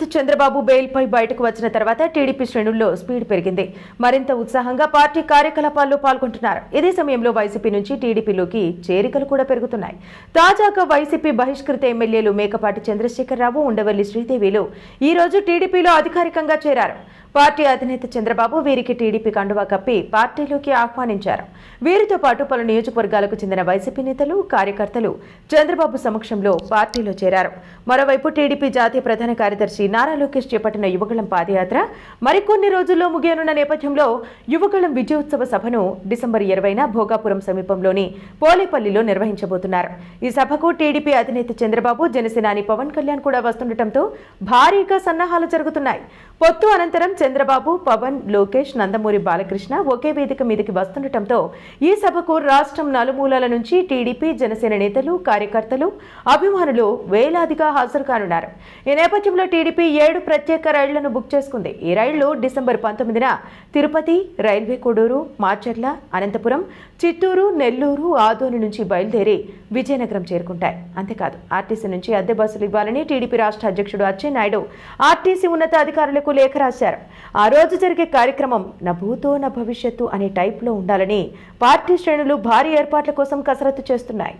అధినేత చంద్రబాబు బెయిల్పై బయటకు వచ్చిన తర్వాత టీడీపీ శ్రేణుల్లో స్పీడ్ పెరిగింది. మరింత ఉత్సాహంగా పార్టీ కార్యకలాపాల్లో పాల్గొంటున్నారు. ఇదే సమయంలో వైసీపీ నుంచి టీడీపీలోకి చేరికలు కూడా పెరుగుతున్నాయి. తాజాగా వైసీపీ బహిష్కృత ఎమ్మెల్యేలు మేకపాటి చంద్రశేఖరరావు, ఉండవల్లి శ్రీదేవిలు ఈ రోజు టీడీపీలో అధికారికంగా చేరారు. పార్టీ అధినేత చంద్రబాబు వీరికి టీడీపీ కండువా కప్పి పార్టీలోకి ఆహ్వానించారు. వీరితో పాటు పలు నియోజకవర్గాలకు చెందిన వైసీపీ నేతలు, కార్యకర్తలు చంద్రబాబు సమక్షంలో పార్టీలో చేరారు. మరోవైపు టీడీపీ జాతీయ ప్రధాన కార్యదర్శి నారా లోకేష్ చేపట్టిన యువగళం పాదయాత్ర మరికొన్ని రోజుల్లో ముగియనున్న నేపథ్యంలో యువగళం విజయోత్సవ సభను డిసెంబర్ 20న భోగాపురం సమీపంలోని పోలేపల్లిలో నిర్వహించబోతున్నారు. ఈ సభకు టీడీపీ అధినేత చంద్రబాబు, జనసేనాని పవన్ కళ్యాణ్ కూడా వస్తుండటంతో భారీగా సన్నాహాలు జరుగుతున్నాయి. పొత్తు అనంతరం చంద్రబాబు, పవన్, లోకేష్, నందమూరి బాలకృష్ణ ఒకే వేదిక మీదకి వస్తుండటంతో ఈ సభకు రాష్ట్రం నలుమూలల నుంచి టీడీపీ, జనసేన నేతలు, కార్యకర్తలు, అభిమానులు వేలాదిగా హాజరు కానున్నారు. ఈ నేపథ్యంలో టీడీపీ 7 ప్రత్యేక రైళ్లను బుక్ చేసుకుంది. ఈ రైళ్లు డిసెంబర్ 19న తిరుపతి, రైల్వే కోడూరు, మాచర్ల, అనంతపురం, చిత్తూరు, నెల్లూరు, ఆదోని నుంచి బయలుదేరి విజయనగరం చేరుకుంటాయి. అంతేకాదు ఆర్టీసీ నుంచి అద్దె బస్సులు ఇవ్వాలని టీడీపీ రాష్ట్ర అధ్యక్షుడు అచ్చెన్నాయుడు ఆర్టీసీ ఉన్నతాధికారులకు లేఖ రాశారు. ఆ రోజు జరిగే కార్యక్రమం నా భూతో నా భవిష్యత్తు అనే టైప్లో ఉండాలని పార్టీ శ్రేణులు భారీ ఏర్పాట్ల కోసం కసరత్తు చేస్తున్నాయి.